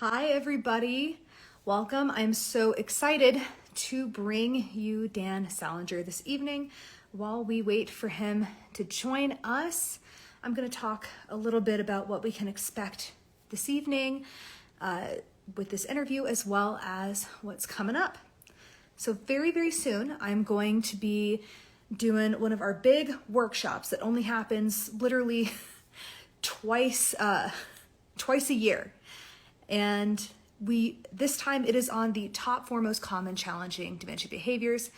Hi, everybody. Welcome. I'm so excited to bring you Dan Salinger this evening. While we wait for him to join us, I'm going to talk a little bit about what we can expect this evening with this interview, as well as what's coming up. So very, very soon, I'm going to be doing one of our big workshops that only happens literally twice a year. And this time it is on the top 4 most common challenging dementia behaviors.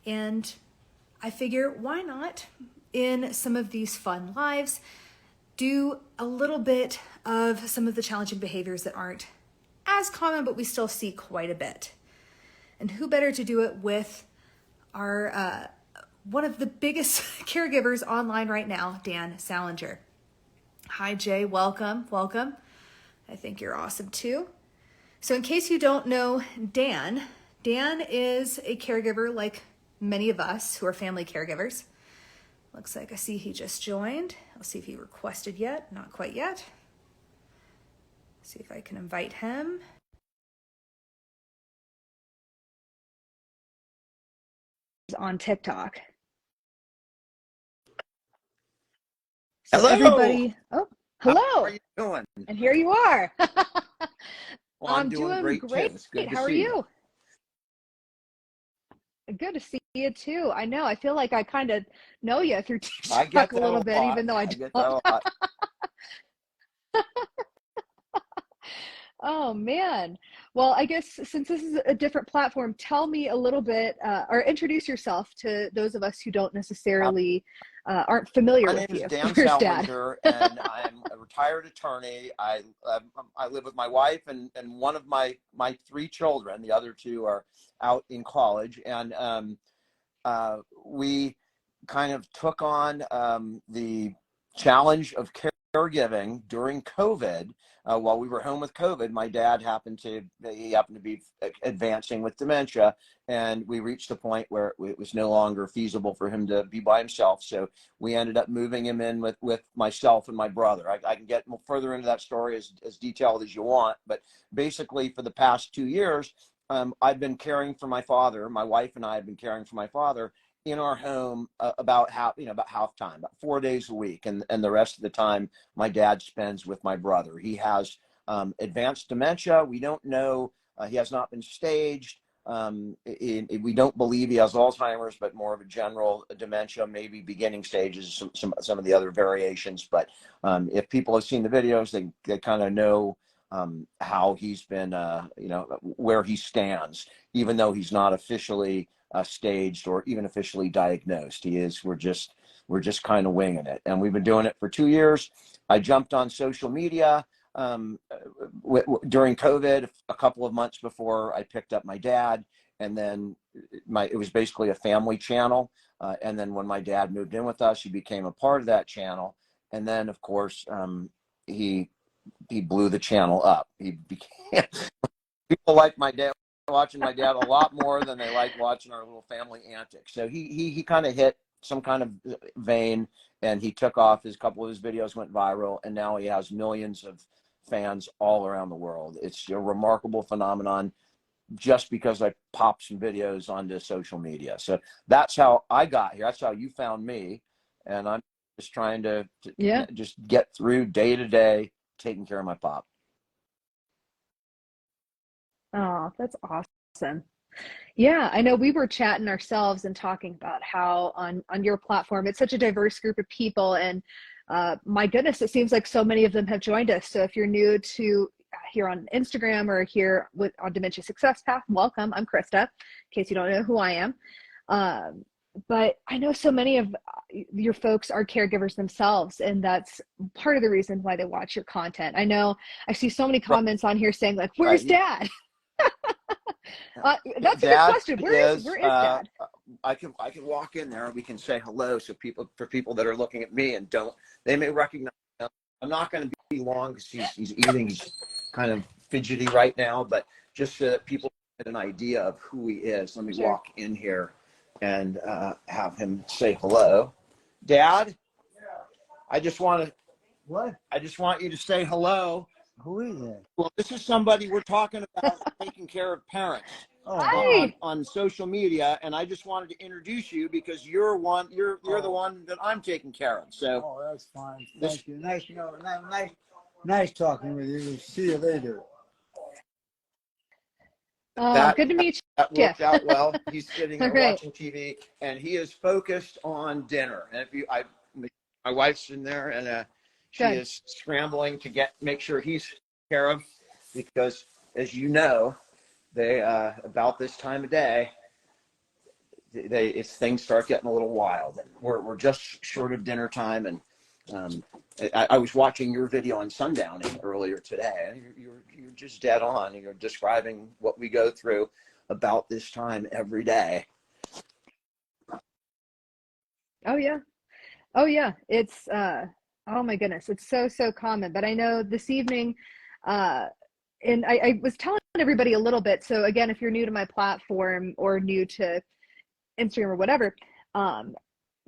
And I figure, why not, in some of these fun lives, do a little bit of some of the challenging behaviors that aren't as common, but we still see quite a bit. And who better to do it with our one of the biggest caregivers online right now, Dan Salinger. Hi, Jay. Welcome. I think you're awesome too. So in case you don't know Dan is a caregiver like many of us who are family caregivers. Looks like I see he just joined. I'll see if he requested yet. Not quite yet. See if I can invite him. On TikTok. So hello. Everybody. Oh, hello. How are you doing? And here you are. Well, I'm doing great too. It's good to How are see you? Good to see you too. I know. I feel like I kind of know you through TikTok a little bit, even though I don't. Get that a lot. Oh man. Well, I guess since this is a different platform, tell me a little bit, or introduce yourself to those of us who don't necessarily aren't familiar with you. My name is Dan Where's Salinger, and I'm a retired attorney. I live with my wife and one of my 3 children. The other 2 are out in college, and we kind of took on the challenge of caregiving during COVID. While we were home with COVID, my dad happened to be advancing with dementia, and we reached a point where it was no longer feasible for him to be by himself. So we ended up moving him in with myself and my brother. I can get further into that story as detailed as you want, but basically for the past 2 years, I've been caring for my father. My wife and I have been caring for my father in our home about half time, about 4 days a week, and the rest of the time my dad spends with my brother. He has advanced dementia. We don't know. He has not been staged. We don't believe he has Alzheimer's, but more of a general dementia, maybe beginning stages, some of the other variations. But if people have seen the videos, they kind of know how he's been, where he stands, even though he's not officially staged or even officially diagnosed. We're just kind of winging it, and we've been doing it for 2 years. I jumped on social media during COVID a couple of months before I picked up my dad, and then it was basically a family channel, and then when my dad moved in with us, he became a part of that channel, and then of course he blew the channel up. He became people like my dad watching my dad a lot more than they like watching our little family antics. So he kind of hit some kind of vein, and he took off. His couple of his videos went viral, and now he has millions of fans all around the world. It's a remarkable phenomenon just because I popped some videos onto social media. So that's how I got here. That's how you found me, and I'm just trying to just get through day to day taking care of my pop. Oh, that's awesome. Yeah, I know we were chatting ourselves and talking about how on your platform, it's such a diverse group of people. And my goodness, it seems like so many of them have joined us. So if you're new to here on Instagram or here on Dementia Success Path, welcome. I'm Krista, in case you don't know who I am. But I know so many of your folks are caregivers themselves, and that's part of the reason why they watch your content. I know I see so many comments on here saying like, where's Dad? That's a good question. Where is Dad? I can walk in there and we can say hello. So for people that are looking at me and they may recognize him. I'm not going to be long because he's eating. He's kind of fidgety right now, but just so that people get an idea of who he is. Let me walk in here and have him say hello. Dad, I just want you to say hello. Who is it? Well, this is somebody we're talking about taking care of parents Hi. on social media, and I just wanted to introduce you because you're the one that I'm taking care of. So that's fine. Thank you. Nice, nice talking with you. See you later. Good to meet that you. worked out well. He's sitting All there right. watching TV, and he is focused on dinner. And my wife's in there, and she Good. is scrambling to make sure he's taken care of, because as you know, they about this time of day, things start getting a little wild, and we're just short of dinner time. And I was watching your video on sundowning earlier today, and you're just dead on. You're describing what we go through about this time every day. Oh yeah. Oh yeah. It's oh my goodness. It's so common. But I know this evening, and I was telling everybody a little bit. So again, if you're new to my platform or new to Instagram or whatever, and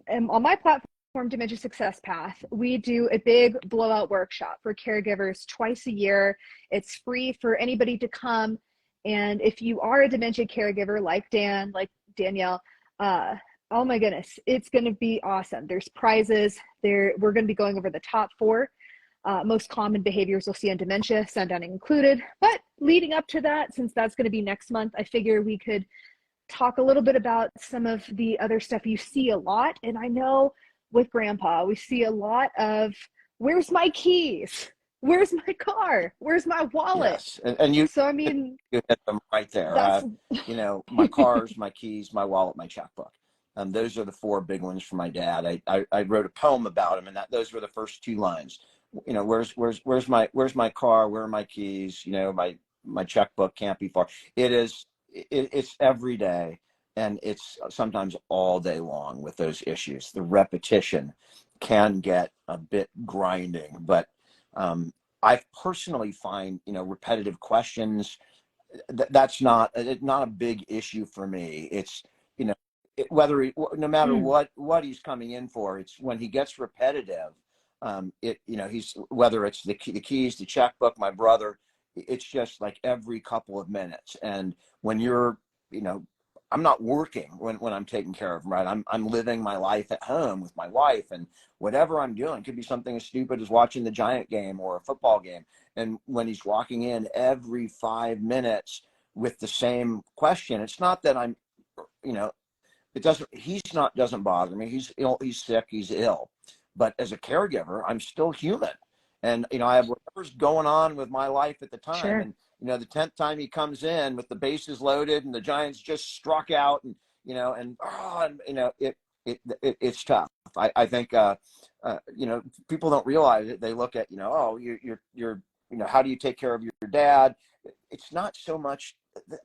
on my platform, Dementia Success Path, we do a big blowout workshop for caregivers twice a year. It's free for anybody to come. And if you are a dementia caregiver like Dan, like Danielle, oh my goodness, it's going to be awesome. There's prizes there. We're going to be going over the top 4 most common behaviors you'll see in dementia, sundowning included. But leading up to that, since that's going to be next month, I figure we could talk a little bit about some of the other stuff you see a lot. And I know with Grandpa, we see a lot of, where's my keys? Where's my car? Where's my wallet? Yes, and you. So I mean, You hit them right there. that's My cars, my keys, my wallet, my checkbook. Those are the 4 big ones for my dad. I wrote a poem about him, and those were the first 2 lines. Where's my car? Where are my keys? My checkbook can't be far. It's every day, and it's sometimes all day long with those issues. The repetition can get a bit grinding, but I personally find repetitive questions, that's not a big issue for me. It's no matter what he's coming in for, it's when he gets repetitive. He's, whether it's the keys, the checkbook, my brother, it's just like every couple of minutes. And when I'm not working when I'm taking care of him, right? I'm living my life at home with my wife, and whatever I'm doing could be something as stupid as watching the Giant game or a football game. And when he's walking in every 5 minutes with the same question, it's not that doesn't bother me. He's ill, he's sick, he's ill. But as a caregiver, I'm still human. And, I have whatever's going on with my life at the time. sure. And, the 10th time he comes in with the bases loaded and the Giants just struck out, and, it's tough. I think, people don't realize it. They look at, you're how do you take care of your dad? It's not so much,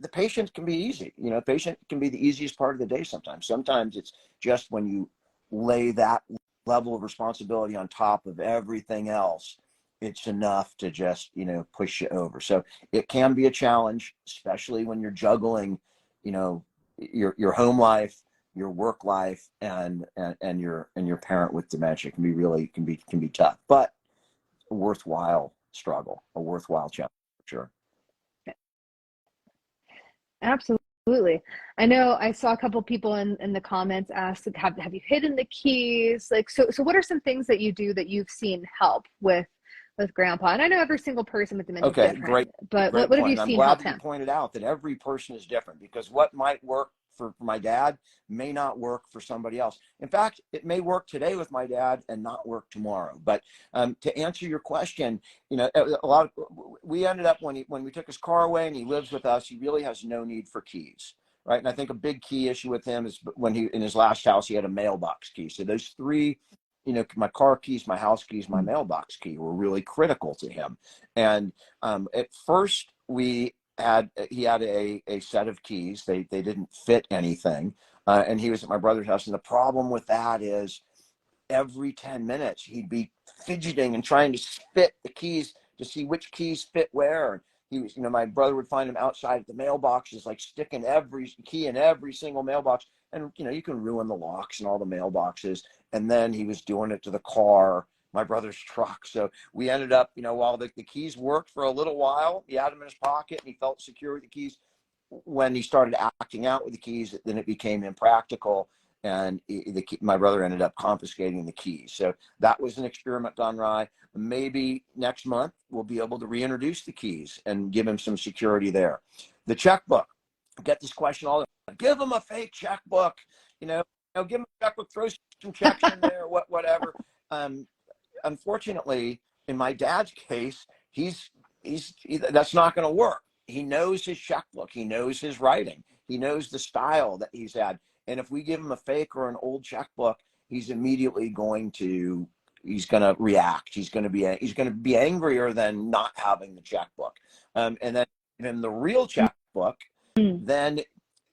the patient can be easy. Patient can be the easiest part of the day sometimes. Sometimes it's just when you lay that level of responsibility on top of everything else, it's enough to just, push you over. So it can be a challenge, especially when you're juggling, your home life, your work life, and your parent with dementia. Can be tough, but a worthwhile struggle, a worthwhile challenge, for sure. Absolutely. I know I saw a couple people in the comments ask, have you hidden the keys? Like, so what are some things that you do that you've seen help with Grandpa? And I know every single person with dementia is Okay, different, but great what have point. you And I'm seen glad help that you him? pointed out that every person is different, because what might work for my dad may not work for somebody else. In fact, it may work today with my dad and not work tomorrow. But to answer your question, we ended up, when we took his car away and he lives with us, he really has no need for keys. Right. And I think a big key issue with him is when in his last house, he had a mailbox key. So those 3, my car keys, my house keys, my mailbox key were really critical to him. And at first he had a set of keys. They didn't fit anything. And he was at my brother's house. And the problem with that is every 10 minutes he'd be fidgeting and trying to fit the keys to see which keys fit where. He was, my brother would find him outside at the mailboxes, like sticking every key in every single mailbox. And, you can ruin the locks and all the mailboxes. And then he was doing it to the car, my brother's truck. So we ended up, while the keys worked for a little while, he had them in his pocket and he felt secure with the keys. When he started acting out with the keys, then it became impractical, and my brother ended up confiscating the keys. So that was an experiment gone awry. Maybe next month we'll be able to reintroduce the keys and give him some security there. The checkbook. I get this question all the time. Give him a fake checkbook. Give him a checkbook. Throw some checks in there. Whatever. Unfortunately, in my dad's case, that's not going to work. He knows his checkbook. He knows his writing. He knows the style that he's had. And if we give him a fake or an old checkbook, he's immediately going to react. He's going to be angrier than not having the checkbook. And then give him the real checkbook, then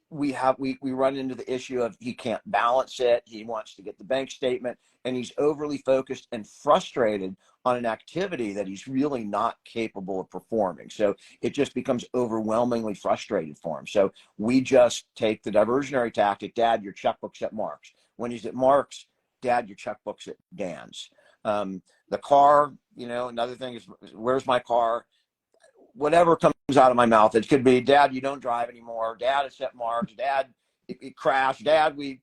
we run into the issue of he can't balance it. He wants to get the bank statement, and he's overly focused and frustrated on an activity that he's really not capable of performing. So it just becomes overwhelmingly frustrated for him. So we just take the diversionary tactic. Dad, your checkbook's at Mark's. When he's at Mark's, Dad, your checkbook's at Dan's. The car, another thing is, where's my car? Whatever comes out of my mouth, it could be, Dad, you don't drive anymore. Dad, it's at Mark's. Dad, it crashed. Dad, we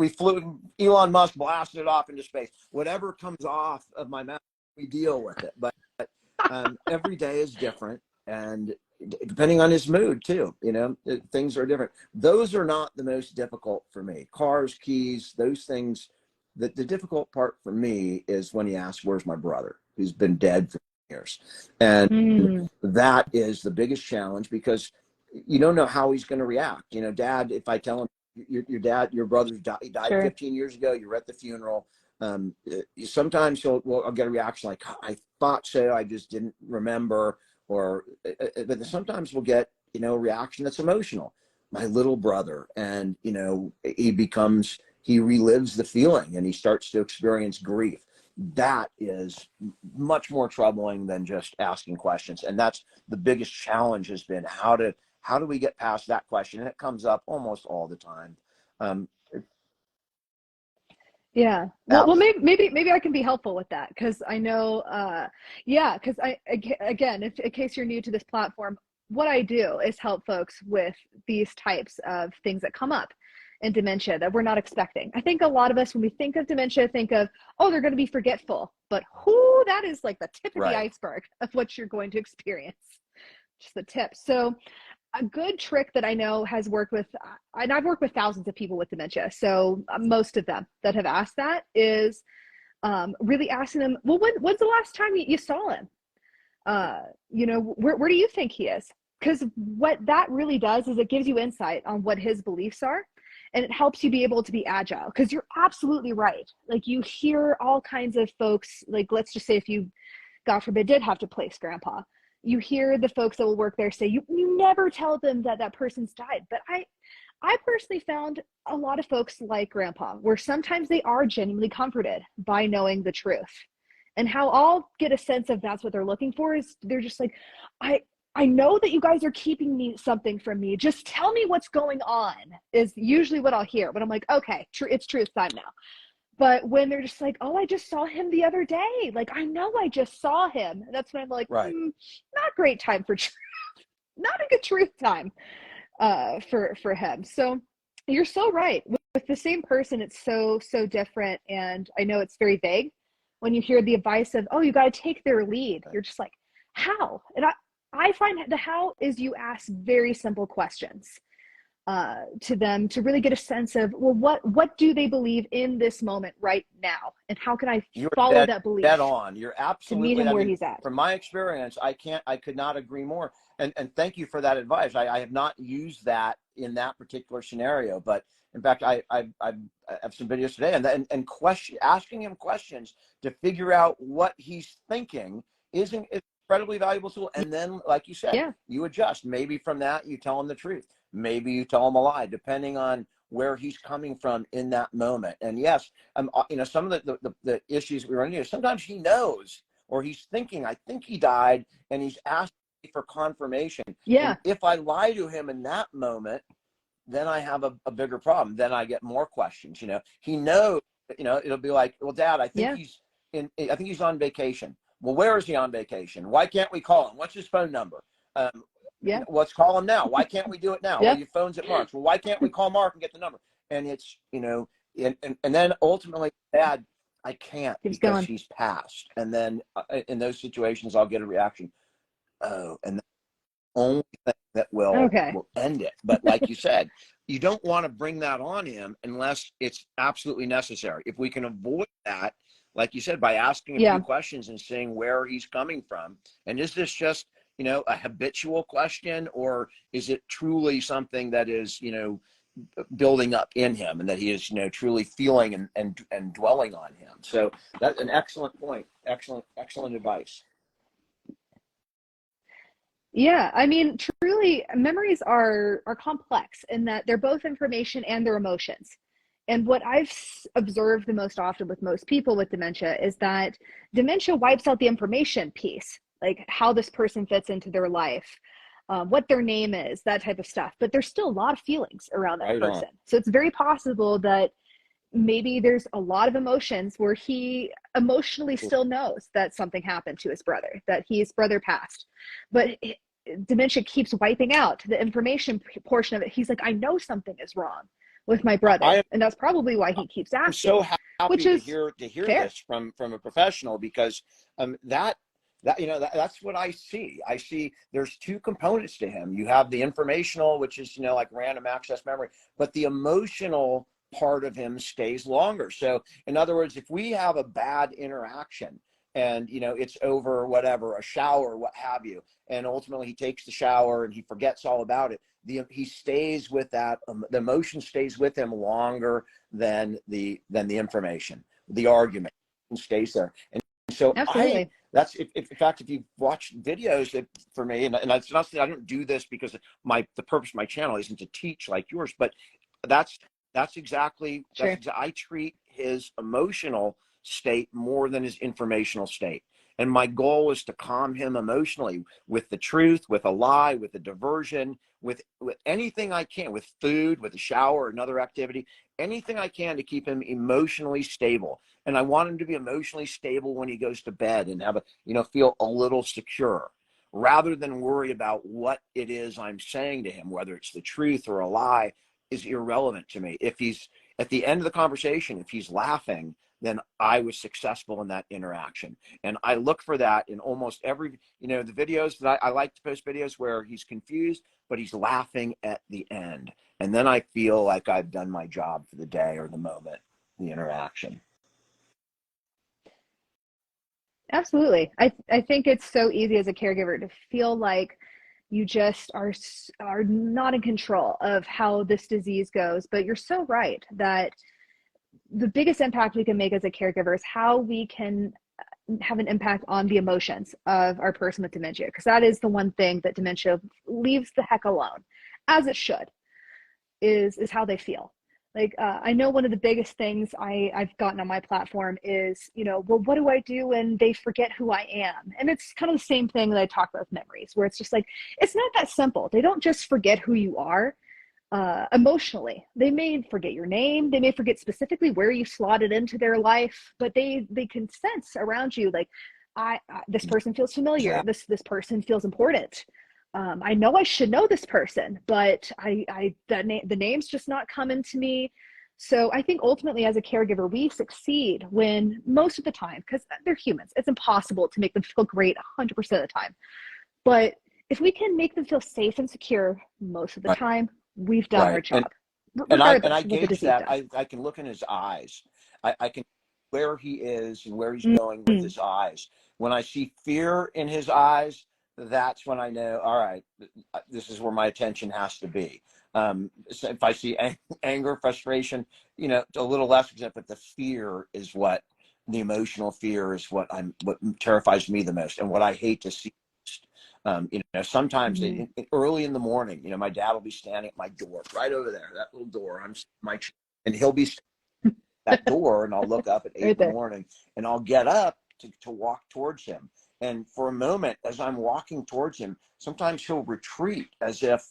flew. Elon Musk blasted it off into space. Whatever comes off of my mouth, we deal with it. But every day is different, and depending on his mood too. Things are different. Those are not the most difficult for me. Cars, keys, those things. The difficult part for me is when he asks, "Where's my brother?" who's been dead for years. And that is the biggest challenge, because you don't know how he's going to react. Dad, if I tell him your brother died Sure. 15 years ago, you're at the funeral. Sometimes I'll get a reaction like, I thought so, I just didn't remember. But sometimes we'll get, a reaction that's emotional. My little brother. And, he relives the feeling and he starts to experience grief. That is much more troubling than just asking questions. And that's the biggest challenge, has been how do we get past that question? And it comes up almost all the time. Yeah. Well, maybe I can be helpful with that, because I know, because again, in case you're new to this platform, what I do is help folks with these types of things that come up in dementia that we're not expecting. I think a lot of us, when we think of dementia, think of, oh, they're going to be forgetful, but that is like the tip of the iceberg of what you're going to experience. Just the tip. So a good trick that I know has worked with, and I've worked with thousands of people with dementia, so most of them that have asked that, is really asking them, well, when's the last time you saw him? Where do you think he is? Because what that really does is it gives you insight on what his beliefs are, and it helps you be able to be agile. Because you're absolutely right. Like, you hear all kinds of folks, like, let's just say if you, God forbid, did have to place grandpa, you hear the folks that will work there say, you never tell them that person's died. But I personally found a lot of folks like grandpa, where sometimes they are genuinely comforted by knowing the truth. And how I'll get a sense of that's what they're looking for is, they're just like, I know that you guys are keeping something from me. Just tell me what's going on, is usually what I'll hear. But I'm like, okay, it's truth time now. But when they're just like, oh, I just saw him the other day. Like, I know I just saw him. That's when I'm like, not great time for truth. Not a good truth time for him. So you're so right. With the same person, it's so different. And I know it's very vague. When you hear the advice of, oh, you got to take their lead, you're just like, how? And I find the how is you ask very simple questions to them to really get a sense of, well, what do they believe in this moment right now, and how can I follow that belief? Dead on. You're absolutely, to meet him where he's at. From my experience, I could not agree more. And thank you for that advice. I have not used that in that particular scenario, but in fact, I have some videos today, and asking him questions to figure out what he's thinking is incredibly valuable tool. And then, like you said, you adjust. Maybe from that, you tell him the truth. Maybe you tell him a lie, depending on where he's coming from in that moment. And yes, some of the issues we run into, sometimes he knows, or he's thinking, I think he died, and he's asking for confirmation. Yeah. And if I lie to him in that moment, then I have a bigger problem. Then I get more questions. He knows, it'll be like, well, Dad, I think I think he's on vacation. Well, where is he on vacation? Why can't we call him? What's his phone number? Yeah. Let's call him now. Why can't we do it now? Yeah. Well, your phone's at Mark's. Well, why can't we call Mark and get the number? And it's, and then ultimately, Dad, I can't Keeps because going. he's passed. And then in those situations, I'll get a reaction. Oh, and the only thing that will end it. But like you said, you don't want to bring that on him unless it's absolutely necessary. If we can avoid that, like you said, by asking a few questions and seeing where he's coming from. And is this just, a habitual question, or is it truly something that is, building up in him and that he is, truly feeling and dwelling on him? So that's an excellent point. Excellent advice. Yeah, I mean, truly, memories are complex in that they're both information and they're emotions. And what I've observed the most often with most people with dementia is that dementia wipes out the information piece, like how this person fits into their life, what their name is, that type of stuff. But there's still a lot of feelings around that person. So it's very possible that maybe there's a lot of emotions where he emotionally still knows that something happened to his brother, that his brother passed. But dementia keeps wiping out the information portion of it. He's like, I know something is wrong with my brother, and that's probably why he keeps asking. I'm so happy to hear fair. this from a professional, because that's what I see. I see there's two components to him. You have the informational, which is like random access memory, but the emotional part of him stays longer. So in other words, if we have a bad interaction and it's over whatever, a shower, what have you, and ultimately he takes the shower and he forgets all about it, he stays with that, the emotion stays with him longer than the information, the argument stays there. And so absolutely. That's in fact, if you've watched videos that for me, and it's not that I don't do this because the purpose of my channel isn't to teach like yours, but that's exactly, I treat his emotional state more than his informational state. And my goal is to calm him emotionally with the truth, with a lie, with a diversion, with anything I can, with food, with a shower, another activity, anything I can to keep him emotionally stable. And I want him to be emotionally stable when he goes to bed and have feel a little secure, rather than worry about what it is I'm saying to him, whether it's the truth or a lie is irrelevant to me. If he's at the end of the conversation, if he's laughing, then I was successful in that interaction. And I look for that in almost every, the videos that I like to post videos where he's confused, but he's laughing at the end. And then I feel like I've done my job for the day or the moment, the interaction. Absolutely. I think it's so easy as a caregiver to feel like you just are not in control of how this disease goes. But you're so right that the biggest impact we can make as a caregiver is how we can have an impact on the emotions of our person with dementia, because that is the one thing that dementia leaves the heck alone, as it should, is how they feel. Like, I know one of the biggest things I've gotten on my platform is, well, what do I do when they forget who I am? And it's kind of the same thing that I talk about with memories, where it's just like, it's not that simple. They don't just forget who you are emotionally. They may forget your name. They may forget specifically where you slotted into their life, but they can sense around you, like, this person feels familiar. This person feels important. I know I should know this person, but the name's just not coming to me. So I think ultimately as a caregiver, we succeed when most of the time, because they're humans, it's impossible to make them feel great 100% of the time. But if we can make them feel safe and secure most of the time, we've done our job. And I gauge that. I can look in his eyes. I can where he is and where he's going with his eyes. When I see fear in his eyes, that's when I know, all right, this is where my attention has to be. So if I see anger, frustration, a little less, but the fear is what, the emotional fear is what terrifies me the most, and what I hate to see. Sometimes early in the morning, my dad will be standing at my door, right over there, that little door. And he'll be at that door, and I'll look up at 8 in the morning, and I'll get up to walk towards him. And for a moment, as I'm walking towards him, sometimes he'll retreat as if,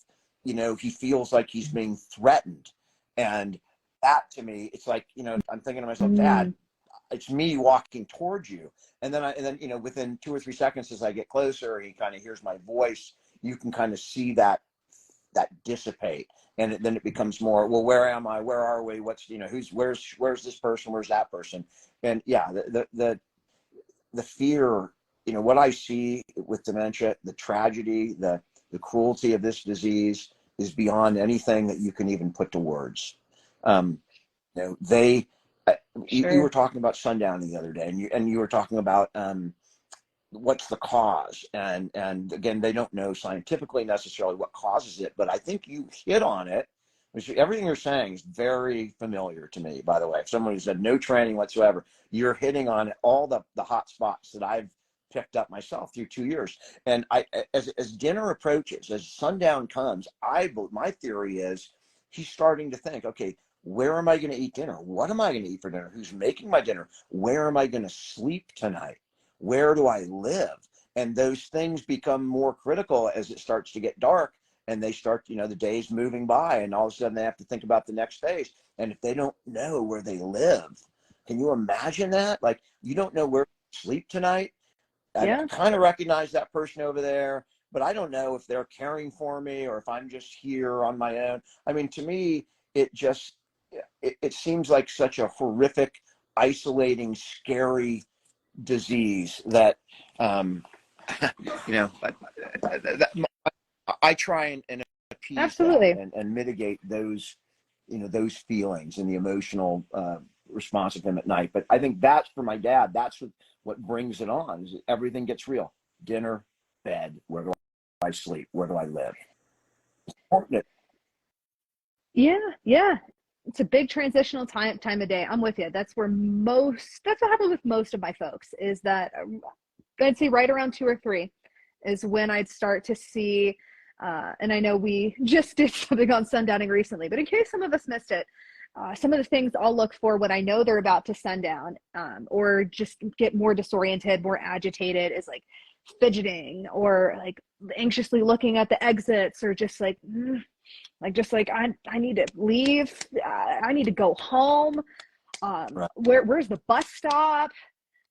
he feels like he's being threatened. And that to me, it's like, I'm thinking to myself, Dad, it's me walking towards you. And then, you know, within 2 or 3 seconds, as I get closer, he kind of hears my voice. You can kind of see that dissipate. And then it becomes more, well, where am I? Where are we? What's, you know, where's this person? Where's that person? And yeah, the fear, you know, what I see with dementia, the tragedy, the cruelty of this disease is beyond anything that you can even put to words. You know, you were Sure. talking about sundowning the other day, and you were talking about what's the cause, and again, they don't know scientifically necessarily what causes it, but I think you hit on it. Everything you're saying is very familiar to me, by the way. If someone who said no training whatsoever, you're hitting on all the hot spots that I've picked up myself through 2 years. And as dinner approaches, as sundown comes, my theory is he's starting to think, okay, where am I going to eat dinner? What am I going to eat for dinner? Who's making my dinner? Where am I going to sleep tonight? Where do I live? And those things become more critical as it starts to get dark, and they start, you know, the days moving by, and all of a sudden they have to think about the next phase. And if they don't know where they live, can you imagine that? Like, you don't know where to sleep tonight. I Yeah. kind of recognize that person over there, but I don't know if they're caring for me or if I'm just here on my own. I mean, to me, it seems like such a horrific, isolating, scary disease that, um, you know, I try and appease that Absolutely. and mitigate those, you know, those feelings and the emotional response of him at night. But I think that's for my dad. That's what brings it on. Is everything gets real. Dinner, bed. Where do I sleep? Where do I live? Yeah, yeah. It's a big transitional time of day. I'm with you. That's what happens with most of my folks is that I'd say right around 2 or 3 is when I'd start to see, and I know we just did something on sundowning recently, but in case some of us missed it, some of the things I'll look for when I know they're about to sundown, or just get more disoriented, more agitated, is like fidgeting or like anxiously looking at the exits, or just like, I need to leave. I need to go home. Right. Where's the bus stop?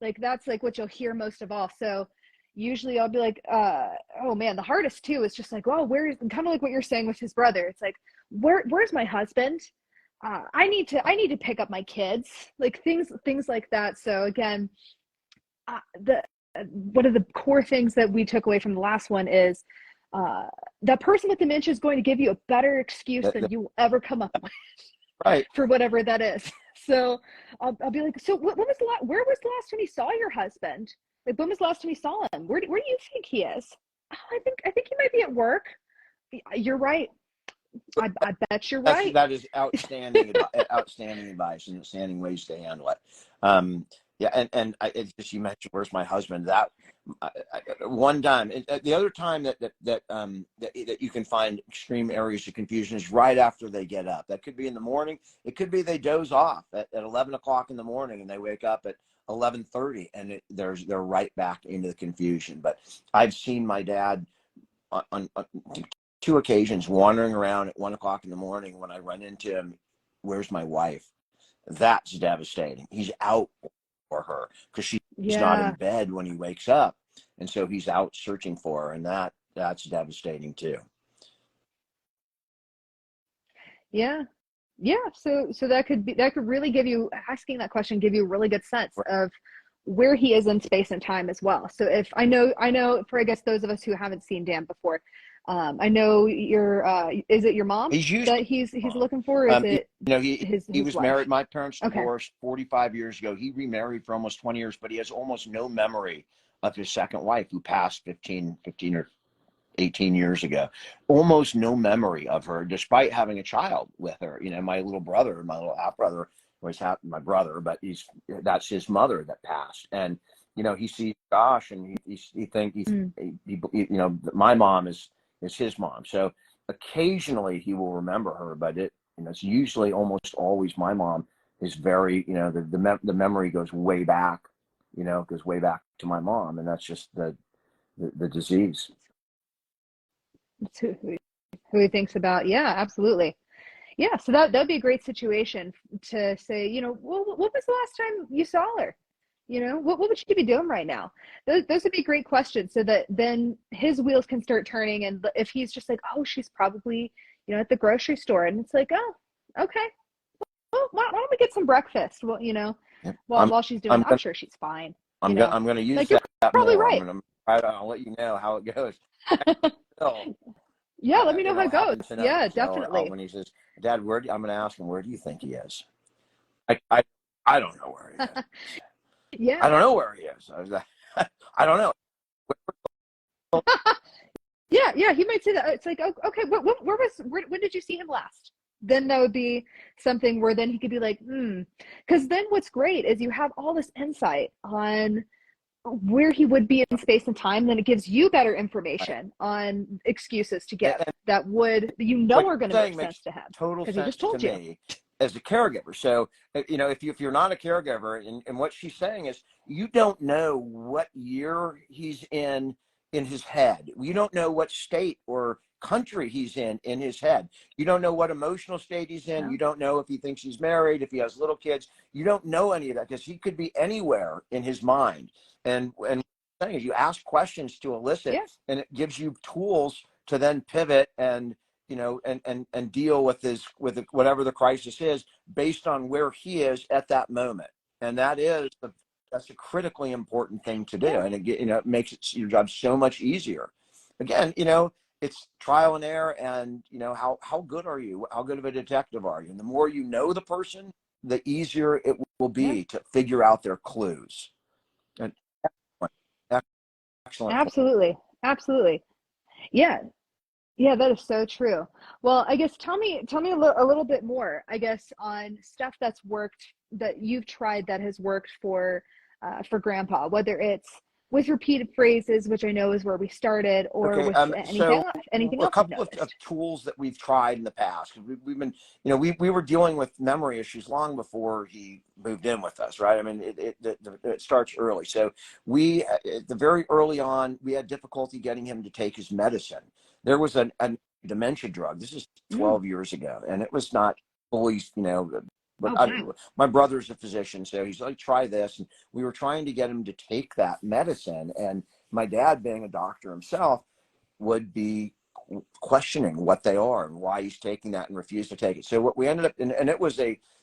Like that's like what you'll hear most of all. So usually I'll be like, oh man, the hardest too is just like, well, where's, kind of like what you're saying with his brother. It's like, where's my husband? I need to pick up my kids, like things like that. So again, the one of the core things that we took away from the last one is uh, that person with dementia is going to give you a better excuse than you will ever come up with Right. for whatever that is. So I'll be like, so when was where was the last time you saw your husband? Like, when was the last time you saw him? Where do you think he is? Oh, I think he might be at work. You're right. I bet you're right. That is outstanding, outstanding advice and outstanding ways to handle it. Yeah, and it's just, you mentioned where's my husband. That one time, the other time that you can find extreme areas of confusion is right after they get up. That could be in the morning. It could be they doze off at 11 o'clock in the morning and they wake up at 11:30 and they're right back into the confusion. But I've seen my dad on 2 occasions wandering around at 1 o'clock in the morning. When I run into him, where's my wife? That's devastating. He's out for her because she's not in Yeah. bed when he wakes up, and so he's out searching for her, and that's devastating too. Yeah. Yeah. So that could really give you, asking that question, give you a really good sense of where he is in space and time as well. So if I know for, I guess, those of us who haven't seen Dan before, I know is it your mom He's used that he's looking for? Or is you it know, his he was wife? married. My parents Okay. divorced 45 years ago. He remarried for almost 20 years, but he has almost no memory of his second wife, who passed 15 or 18 years ago. Almost no memory of her, despite having a child with her. You know, my little half brother was my brother, but that's his mother that passed. And, you know, he sees Josh and he thinks Mm. you know, my mom is his mom. So occasionally he will remember her, but you know, it's usually almost always my mom is very, you know, the memory goes way back, you know, goes way back to my mom. And that's just the disease. It's who he thinks about. Yeah, absolutely. Yeah, so that'd be a great situation to say, well, what was the last time you saw her? What would she be doing right now? Those would be great questions, so that then his wheels can start turning. And if he's just like, oh, she's probably, at the grocery store, and it's like, oh, okay, well, why don't we get some breakfast? Well, Yep. while she's doing I'm it, I'm sure she's fine. I'm gonna use Like, you're that probably more. right. I'll let you know how it goes. Still, Yeah, let me know how it goes. happen tonight. Yeah, So definitely. when he says, Dad, I'm going to ask him, where do you think he is? I don't know where he is. I Yeah. don't know where he is. I was like, I don't know. Yeah, he might say that. It's like, oh, okay, when did you see him last? Then that would be something where then he could be like, because then what's great is you have all this insight on where he would be in space and time. Then it gives you better information on excuses to give that would, What are going to you're make saying makes sense to him total because he sense just to told you. me as a caregiver. So, if you're not a caregiver, and what she's saying is you don't know what year he's in his head. You don't know what state or country he's in his head. You don't know what emotional state he's in. No. You don't know if he thinks he's married, if he has little kids. You don't know any of that because he could be anywhere in his mind. And what I'm saying is you ask questions to elicit, Yeah. and it gives you tools to then pivot and and deal with whatever the crisis is based on where he is at that moment. And that's a critically important thing to do. Yeah. And it makes your job so much easier. Again, it's trial and error. And how good are you? How good of a detective are you? And the more you know the person, the easier it will Yeah. be to figure out their clues. And excellent point. Absolutely. Yeah. Yeah, that is so true. Well, I guess tell me a little bit more, I guess, on stuff that's worked that you've tried that has worked for Grandpa, whether it's with repeated phrases, which I know is where we started, or Okay, with so anything a else you've couple of noticed. tools that we've tried in the past. We've been, we were dealing with memory issues long before he moved in with us, right? I mean, it starts early. So we, at the very early on, we had difficulty getting him to take his medicine. There was a dementia drug. This is Mm. 12 years ago, and it was not fully, but Oh, wow. my brother's a physician, so he's like, try this. And we were trying to get him to take that medicine. And my dad, being a doctor himself, would be questioning what they are and why he's taking that and refused to take it. So what we ended up, and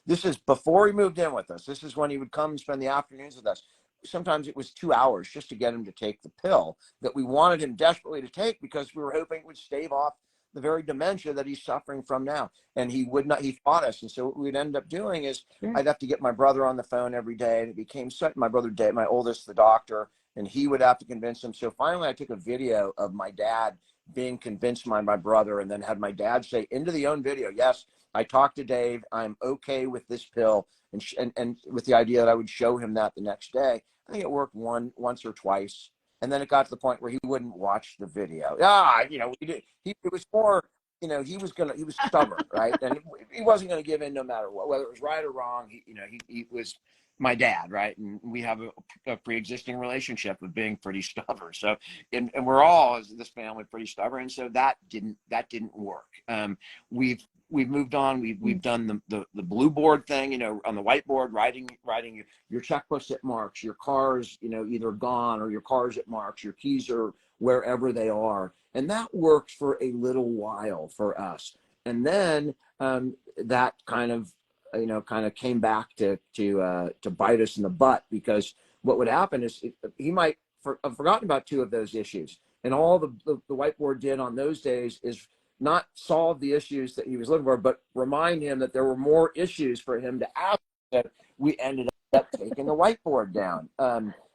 this is before he moved in with us. This is when he would come and spend the afternoons with us. Sometimes it was 2 hours just to get him to take the pill that we wanted him desperately to take because we were hoping it would stave off the very dementia that he's suffering from now. And he would not, he fought us. And so what we'd end up doing is Sure. I'd have to get my brother on the phone every day. And it became such, my brother, my oldest, the doctor, and he would have to convince him. So finally I took a video of my dad being convinced by my brother, and then had my dad say into the own video, yes, I talked to Dave, I'm okay with this pill, and with the idea that I would show him that the next day. I think it worked once or twice, and then it got to the point where he wouldn't watch the video. It was more, he was stubborn, right? And he wasn't going to give in no matter what, whether it was right or wrong. He was my dad, right? And we have a pre-existing relationship of being pretty stubborn. So, and we're all, as this family, pretty stubborn. And so that didn't work. We've moved on. We've done the blue board thing, on the whiteboard, writing your checkbooks at marks, your cars, either gone, or your cars at marks, your keys are wherever they are. And that worked for a little while for us. And then that kind of came back to bite us in the butt, because what would happen is he might have forgotten about two of those issues, and all the whiteboard did on those days is not solve the issues that he was looking for, but remind him that there were more issues for him to ask. That we ended up taking the whiteboard down.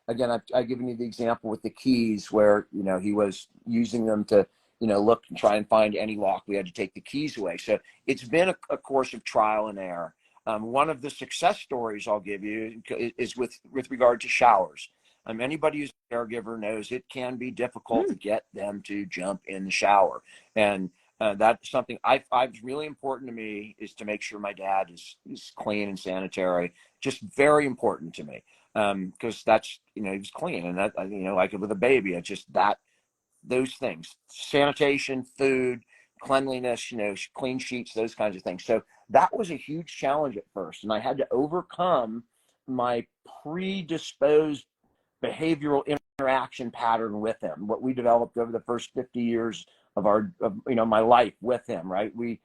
Again, I've given you the example with the keys where he was using them to look and try and find any lock. We had to take the keys away. So it's been a course of trial and error. One of the success stories I'll give you is with regard to showers. Anybody who's a caregiver knows it can be difficult to get them to jump in the shower. And that's something I've really important to me, is to make sure my dad is clean and sanitary. Just very important to me, because that's, he's clean. And that, like with a baby, it's just that, those things, sanitation, food, cleanliness, clean sheets, those kinds of things. So that was a huge challenge at first. And I had to overcome my predisposed behavioral interaction pattern with him, what we developed over the first 50 years of my life with him, right? We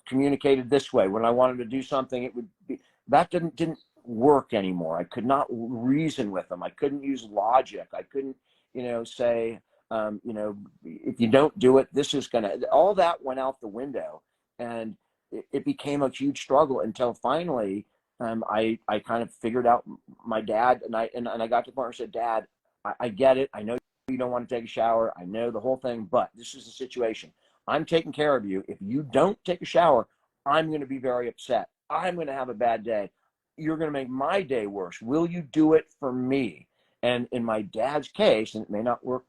communicated this way. When I wanted to do something, it would be, that didn't work anymore. I could not reason with him. I couldn't use logic. I couldn't, say, if you don't do it, this is all that went out the window. And it became a huge struggle until finally, I kind of figured out my dad, and I got to the point where I said, Dad, I get it. I know you don't want to take a shower. I know the whole thing, but this is the situation. I'm taking care of you. If you don't take a shower, I'm going to be very upset. I'm going to have a bad day. You're going to make my day worse. Will you do it for me? And in my dad's case, and it may not work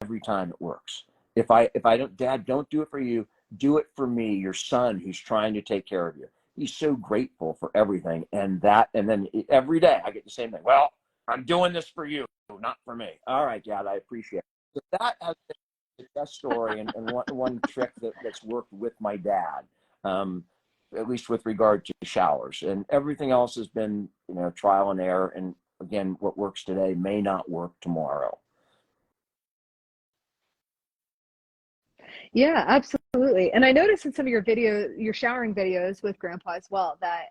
every time it works. If I don't, Dad, don't do it for you. Do it for me, your son who's trying to take care of you. He's so grateful for everything. And then every day I get the same thing. Well, I'm doing this for you, not for me. All right, Dad, I appreciate it. So that has been a success story and one trick that's worked with my dad, at least with regard to showers. And everything else has been, trial and error. And again, what works today may not work tomorrow. Yeah, absolutely. And I noticed in some of your showering videos with Grandpa as well, that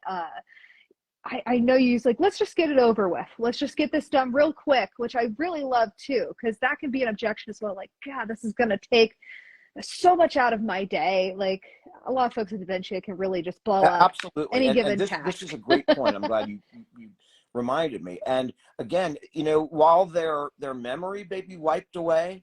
I know you use let's just get it over with. Let's just get this done real quick, which I really love too, because that can be an objection as well. God, this is going to take so much out of my day. A lot of folks with dementia can really just blow up Absolutely. any given and this, task. This is a great point. I'm glad you reminded me. And again, while their memory may be wiped away,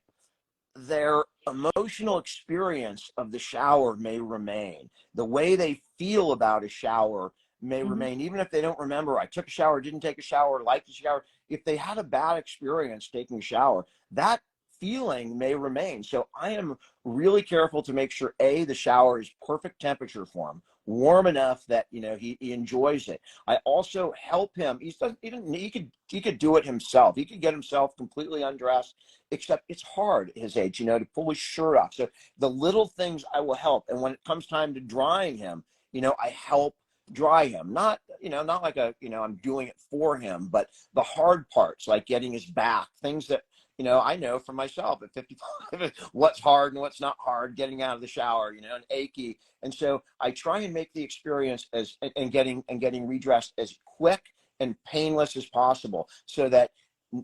their emotional experience of the shower may remain. The way they feel about a shower may remain, even if they don't remember, I took a shower, didn't take a shower, liked the shower. If they had a bad experience taking a shower, that feeling may remain. So I am really careful to make sure, A, the shower is perfect temperature for him, warm enough that he enjoys it. I also help him. He could do it himself. He could get himself completely undressed, except it's hard at his age, to pull his shirt off. So the little things I will help. And when it comes time to drying him, I help dry him. Not like I'm doing it for him, but the hard parts, like getting his back, things that I know for myself at 55, what's hard and what's not hard, getting out of the shower, and achy. And so I try and make the experience and getting redressed as quick and painless as possible, so that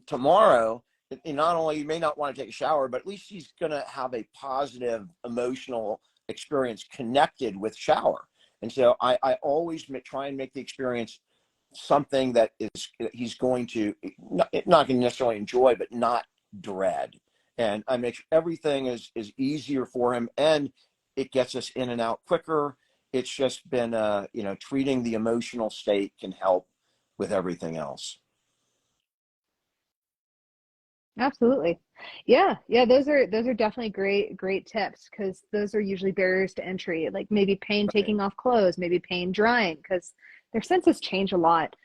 tomorrow, not only you may not want to take a shower, but at least he's going to have a positive emotional experience connected with shower. And so I always try and make the experience something that he's going to not going to necessarily enjoy, but not dread. And I make sure everything is easier for him, and it gets us in and out quicker. It's just been treating the emotional state can help with everything else. Absolutely. Yeah. Those are definitely great tips, because those are usually barriers to entry, like maybe pain taking off clothes, maybe pain drying, because their senses change a lot.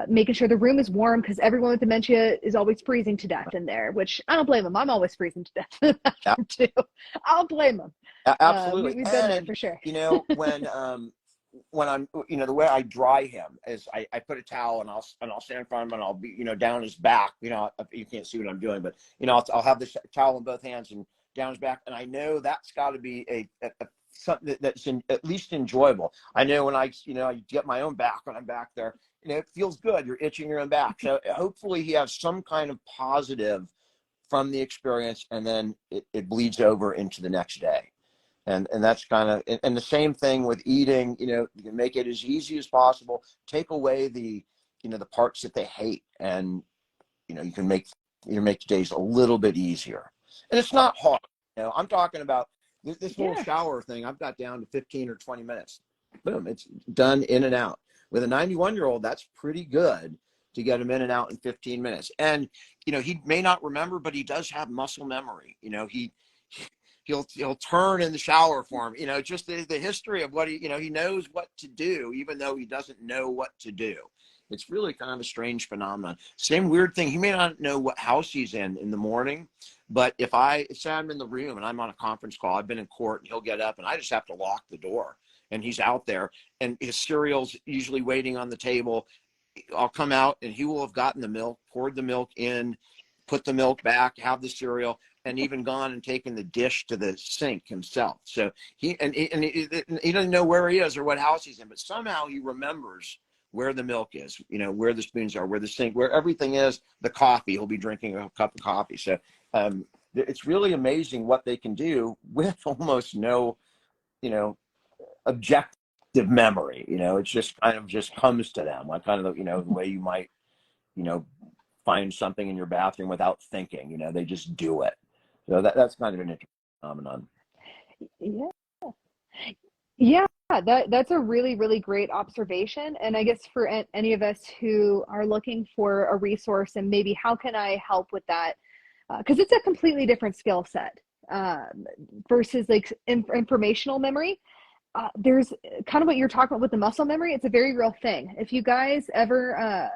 Making sure the room is warm, because everyone with dementia is always freezing to death in there, which I don't blame them. I'm always freezing to death in the bathroom too. I'll blame them. Absolutely. We've been there for sure. When I'm, the way I dry him is I put a towel and I'll stand in front of him and I'll be, down his back. You can't see what I'm doing, but I'll have this towel in both hands and down his back, and I know that's got to be something that's at least enjoyable. I know when I get my own back when I'm back there, it feels good. You're itching your own back. So hopefully he has some kind of positive from the experience, and then it bleeds over into the next day. And that's kind of, and the same thing with eating, you can make it as easy as possible. Take away the parts that they hate, and, you can make days a little bit easier. And it's not hard. I'm talking about this little shower thing. I've got down to 15 or 20 minutes. Boom, it's done, in and out. With a 91-year-old, that's pretty good to get him in and out in 15 minutes. And, he may not remember, but he does have muscle memory. He'll turn in the shower for him, just the history of what he knows what to do, even though he doesn't know what to do. It's really kind of a strange phenomenon. Same weird thing. He may not know what house he's in the morning, But if I say I'm in the room and I'm on a conference call, I've been in court, and he'll get up and I just have to lock the door, and he's out there and his cereal's usually waiting on the table. I'll come out and he will have gotten the milk, poured the milk in, put the milk back, have the cereal, and even gone and taken the dish to the sink himself. So he doesn't know where he is or what house he's in, but somehow he remembers where the milk is, where the spoons are, where the sink, where everything is, the coffee. He'll be drinking a cup of coffee. So it's really amazing what they can do with almost no, objective memory. It's just kind of just comes to them, like kind of the way you might, find something in your bathroom without thinking. They just do it. So that's kind of an interesting phenomenon. Yeah. Yeah, that's a really, really great observation. And I guess for any of us who are looking for a resource and maybe how can I help with that? Because it's a completely different skill set versus like informational memory. There's kind of what you're talking about with the muscle memory. It's a very real thing. If you guys ever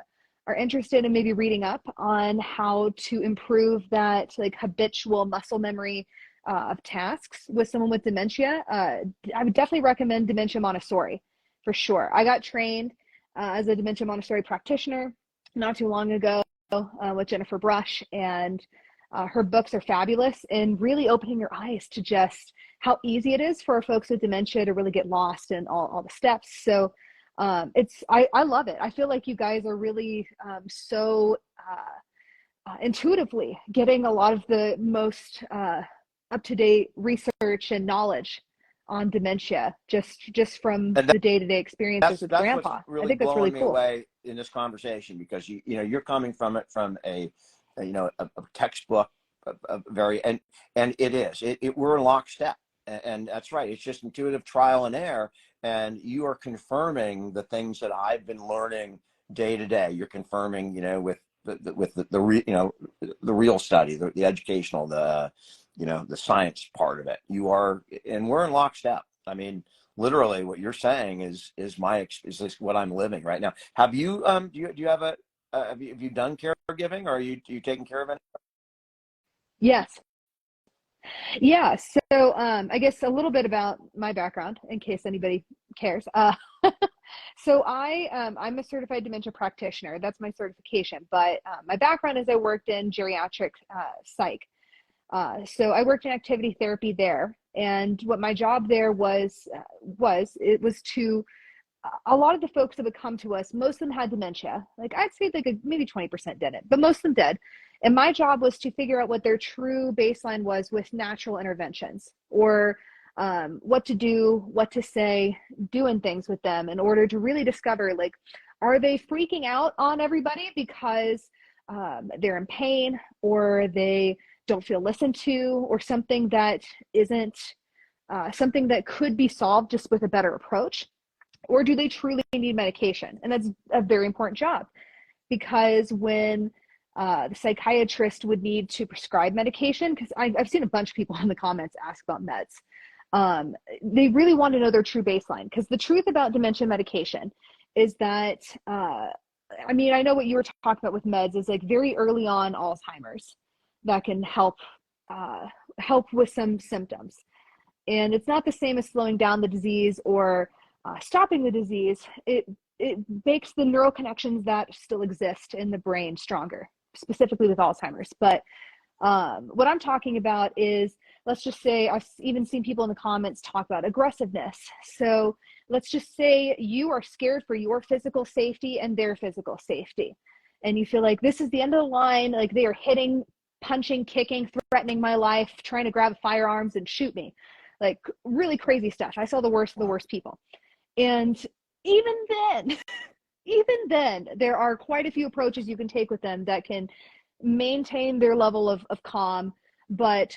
are interested in maybe reading up on how to improve that like habitual muscle memory of tasks with someone with dementia, I would definitely recommend Dementia Montessori for sure. I got trained as a Dementia Montessori practitioner not too long ago with Jennifer Brush, and her books are fabulous in really opening your eyes to just how easy it is for folks with dementia to really get lost in all the steps. So I love it. I feel like you guys are really so intuitively getting a lot of the most up-to-date research and knowledge on dementia just from the day-to-day experiences with grandpa. What's really I think that's really blowing me cool. away in this conversation, because you're coming from it from a textbook, and it is we're in lockstep, and that's right. It's just intuitive trial and error, and you are confirming the things that I've been learning day to day. You're confirming, with the real study, the educational, the science part of it. You are, and we're in lockstep. I mean, literally, what you're saying is what I'm living right now. Have you do you have have you done caregiving, or are you taking care of it? Yes. Yeah. So I guess a little bit about my background in case anybody cares. So I'm a certified dementia practitioner. That's my certification. But my background is I worked in geriatric psych. So I worked in activity therapy there. And what my job there was to a lot of the folks that would come to us, most of them had dementia. Like I'd say like maybe 20% didn't, but most of them did. And my job was to figure out what their true baseline was with natural interventions, or what to do, what to say, doing things with them in order to really discover, like, are they freaking out on everybody because they're in pain, or they don't feel listened to, or something that isn't something that could be solved just with a better approach? Or do they truly need medication? And that's a very important job, because when the psychiatrist would need to prescribe medication, because I've seen a bunch of people in the comments ask about meds. They really want to know their true baseline, because the truth about dementia medication is that, I mean, I know what you were talking about with meds is like very early on Alzheimer's that can help with some symptoms. And it's not the same as slowing down the disease or stopping the disease. It makes the neural connections that still exist in the brain stronger, specifically with Alzheimer's. But what I'm talking about is, let's just say, I've even seen people in the comments talk about aggressiveness. So let's just say you are scared for your physical safety and their physical safety. And you feel like this is the end of the line, like they are hitting, punching, kicking, threatening my life, trying to grab firearms and shoot me. Like really crazy stuff. I saw the worst of the worst people. And even then, there are quite a few approaches you can take with them that can maintain their level of calm. But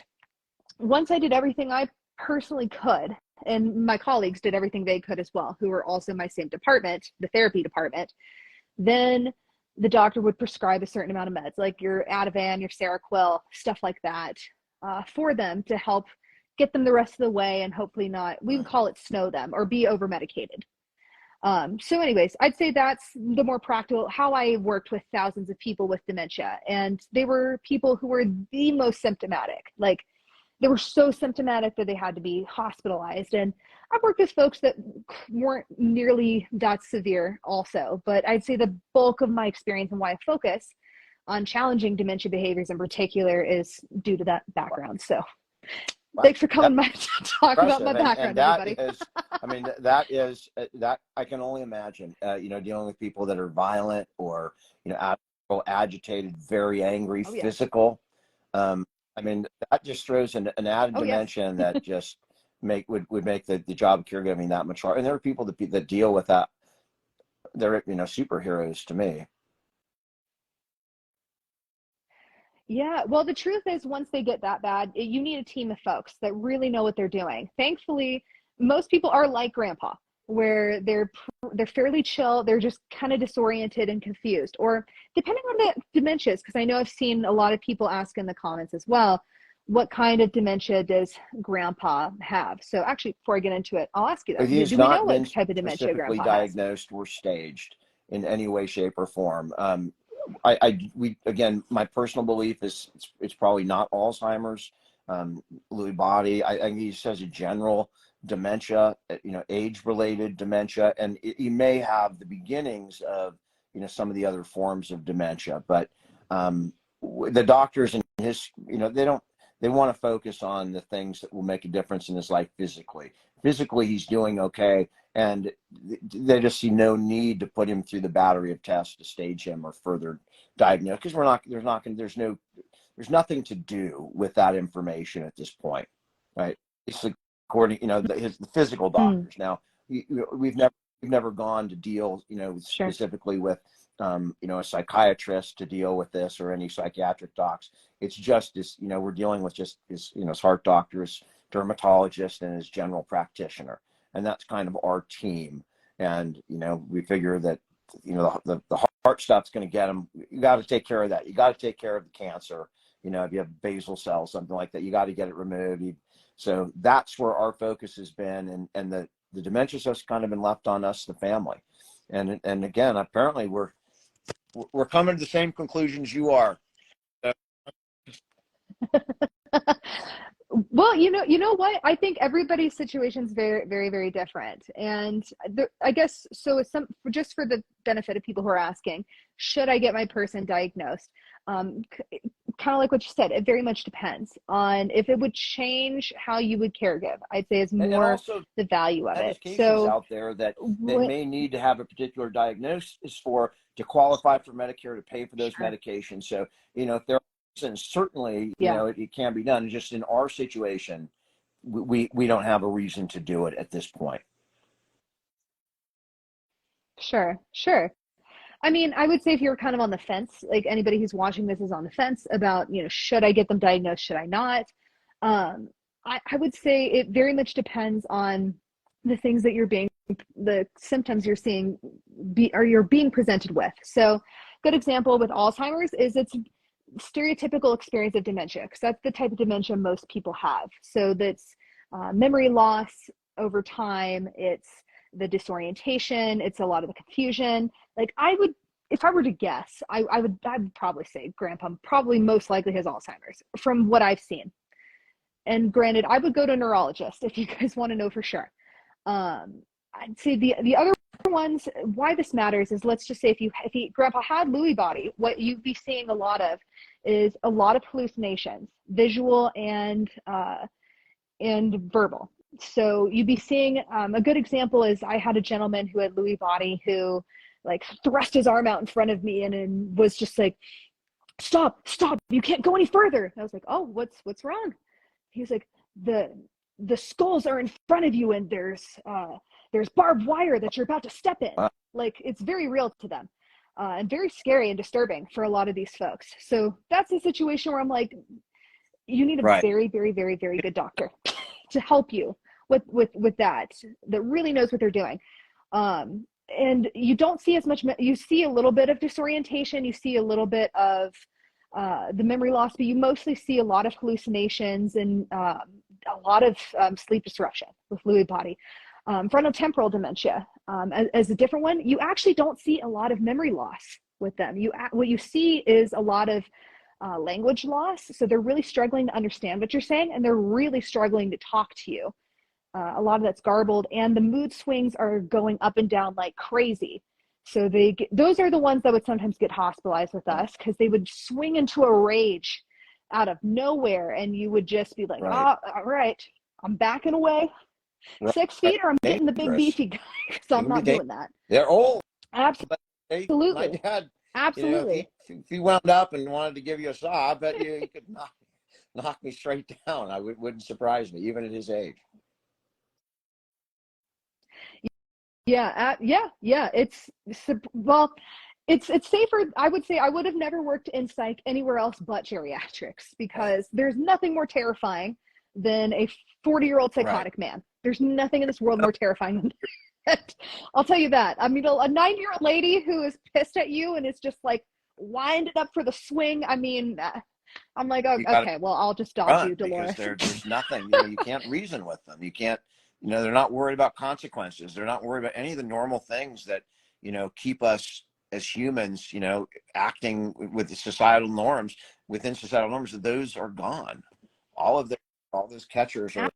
once I did everything I personally could, and my colleagues did everything they could as well, who were also in my same department, the therapy department, then the doctor would prescribe a certain amount of meds, like your Ativan, your Seroquel, stuff like that, for them to help get them the rest of the way, and hopefully not, we would call it snow them or be over medicated. So anyways, I'd say that's the more practical, how I worked with thousands of people with dementia. And they were people who were the most symptomatic. Like, they were so symptomatic that they had to be hospitalized. And I've worked with folks that weren't nearly that severe also. But I'd say the bulk of my experience and why I focus on challenging dementia behaviors in particular is due to that background. So thanks for coming by to talk about my background, and that everybody. is, I mean, that is, that I can only imagine, dealing with people that are violent or, agitated, very angry, Oh, yes. physical. I mean, that just throws an added Oh, yes. dimension that just would make the job of caregiving that much harder. And there are people that deal with that. They're, superheroes to me. Yeah, well, the truth is, once they get that bad, you need a team of folks that really know what they're doing. Thankfully, most people are like Grandpa, where they're fairly chill, they're just kind of disoriented and confused, or depending on the dementias, because I know I've seen a lot of people ask in the comments as well, what kind of dementia does Grandpa have? So actually, before I get into it, I'll ask you that. He's Do we know not been what type of dementia specifically Grandpa has? diagnosed or staged in any way, shape, or form. My personal belief is it's probably not Alzheimer's, Lewy body. I think he says a general dementia, age-related dementia, and he may have the beginnings of, some of the other forms of dementia. But the doctors and his, they want to focus on the things that will make a difference in his life physically. Physically, he's doing okay, and they just see no need to put him through the battery of tests to stage him or further diagnose, because there's nothing to do with that information at this point, right? It's according, the physical doctors. Now, we've never gone to deal, Sure. specifically with, a psychiatrist to deal with this, or any psychiatric docs. It's just as, we're dealing with just his, his heart doctor, his dermatologist, and his general practitioner. And that's kind of our team. And, we figure that, the heart stuff's going to get them. You got to take care of that. You got to take care of the cancer. If you have basal cell, something like that, you got to get it removed. So that's where our focus has been. And the dementia stuff's kind of been left on us, the family. And again, apparently we're coming to the same conclusions you are. Well, you know what? I think everybody's situation is very, very, very different. And I guess, so just for the benefit of people who are asking, should I get my person diagnosed? Kind of like what you said, it very much depends on if it would change how you would caregive. I'd say is more also, the value of it. So out there that they may need to have a particular diagnosis to qualify for Medicare to pay for those medications. So, if there and certainly, it can be done. Just in our situation, we don't have a reason to do it at this point. Sure. I mean, I would say if you're kind of on the fence, like anybody who's watching this is on the fence about, should I get them diagnosed? Should I not? I would say it very much depends on the things that the symptoms you're seeing you're being presented with. So good example with Alzheimer's is it's stereotypical experience of dementia, because that's the type of dementia most people have. So that's memory loss over time. It's the disorientation. It's a lot of the confusion. Like if I were to guess, I'd probably say Grandpa probably most likely has Alzheimer's from what I've seen. And granted, I would go to a neurologist if you guys want to know for sure. I'd say the other ones, why this matters is, let's just say if Grandpa had Lewy body, what you'd be seeing a lot of is a lot of hallucinations, visual and verbal. So you'd be seeing, a good example is I had a gentleman who had Lewy body who like thrust his arm out in front of me and was just like, stop, you can't go any further. And I was like, oh, what's wrong? He was like, the skulls are in front of you and there's barbed wire that you're about to step in. Like, it's very real to them, and very scary and disturbing for a lot of these folks. So that's a situation where I'm like, you need a very, very, very, very good doctor to help you with that really knows what they're doing. And you don't see as much, you see a little bit of disorientation, you see a little bit of the memory loss, but you mostly see a lot of hallucinations and a lot of sleep disruption with Lewy body. Frontotemporal dementia, as a different one, you actually don't see a lot of memory loss with them. What you see is a lot of language loss. So they're really struggling to understand what you're saying, and they're really struggling to talk to you. A lot of that's garbled, and the mood swings are going up and down like crazy. So those are the ones that would sometimes get hospitalized with us, because they would swing into a rage out of nowhere, and you would just be like, Right. oh, all right, I'm backing away Right. 6 feet, or I'm getting the big Dangerous. beefy guy, because I'm not doing that. They're old. But my Absolutely. dad, Absolutely. if he wound up and wanted to give you a saw, I bet you he could knock me straight down. Wouldn't surprise me, even at his age. Yeah, well, it's safer. I would say I would have never worked in psych anywhere else but geriatrics, because there's nothing more terrifying than a 40-year-old psychotic man. There's nothing in this world more terrifying than that. I'll tell you that. I mean, a 90-year-old lady who is pissed at you and is just like winded up for the swing. I mean, I'm like, oh, okay, well, I'll just dodge you, Dolores. Because there's nothing, you can't reason with them. You can't, they're not worried about consequences. They're not worried about any of the normal things that, keep us as humans, acting with the societal norms, within societal norms. Those are gone. All those catchers are,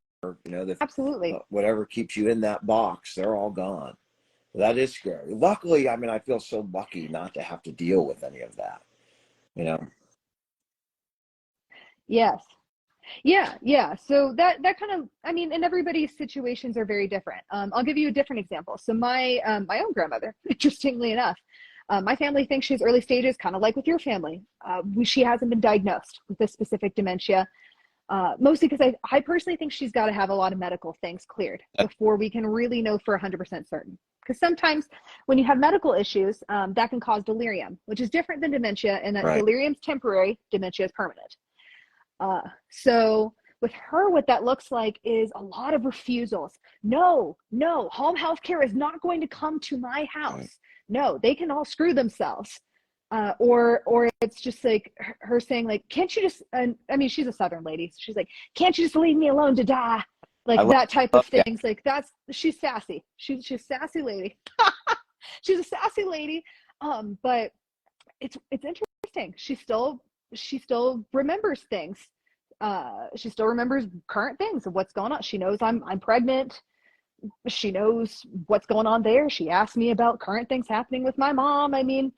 Absolutely. whatever keeps you in that box, they're all gone. That is scary. Luckily, I mean, I feel so lucky not to have to deal with any of that, Yes. Yeah. So that kind of, I mean, and everybody's situations are very different. I'll give you a different example. So my own grandmother, interestingly enough, my family thinks she's early stages, kind of like with your family. She hasn't been diagnosed with this specific dementia, mostly because I personally think she's got to have a lot of medical things cleared before we can really know for 100% certain. Because sometimes when you have medical issues, that can cause delirium, which is different than dementia, and that delirium's temporary, dementia is permanent. So with her, what that looks like is a lot of refusals. No, home health care is not going to come to my house. No, they can all screw themselves. Or it's just like her saying, like, can't you just, I mean, she's a Southern lady. So she's like, can't you just leave me alone to die? Like that type of things. Like she's sassy. She's a sassy lady. She's a sassy lady. But it's interesting. She still remembers things. She still remembers current things of what's going on. She knows I'm pregnant. She knows what's going on there. She asked me about current things happening with my mom. I mean,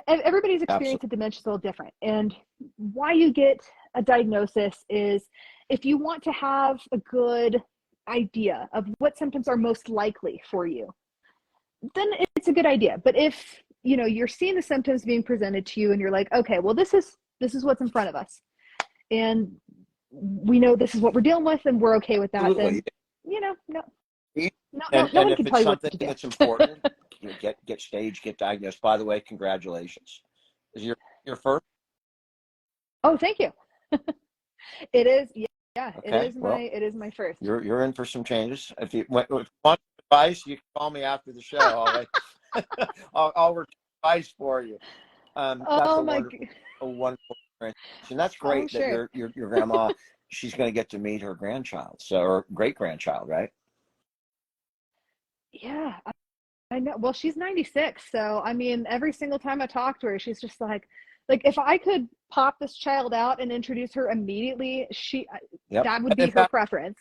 everybody's experience of dementia is a little different. And why you get a diagnosis is if you want to have a good idea of what symptoms are most likely for you, then it's a good idea. But if you're seeing the symptoms being presented to you and you're like, okay, well, this is what's in front of us, and we know this is what we're dealing with, and we're okay with that, Absolutely. then no And one if can it's tell you what to something do. that's important, get staged, get diagnosed. By the way, congratulations. Is your first? Oh, thank you. It is. Yeah, Okay, it is my first. You're in for some changes. If you want advice, you can call me after the show. I'll return advice for you. That's a wonderful transition. That's great that your grandma, she's going to get to meet her grandchild, or great grandchild, right? Yeah, I know. Well, she's 96, so I mean, every single time I talk to her, she's just like if I could pop this child out and introduce her immediately, that would be her preference.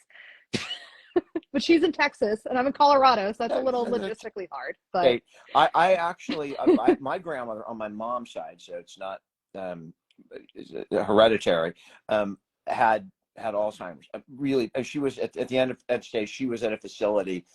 But she's in Texas and I'm in Colorado, so that's a little logistically hard. But I actually, my grandmother on my mom's side, so it's not hereditary, had Alzheimer's. Really, she was at the end of that stage. She was at a facility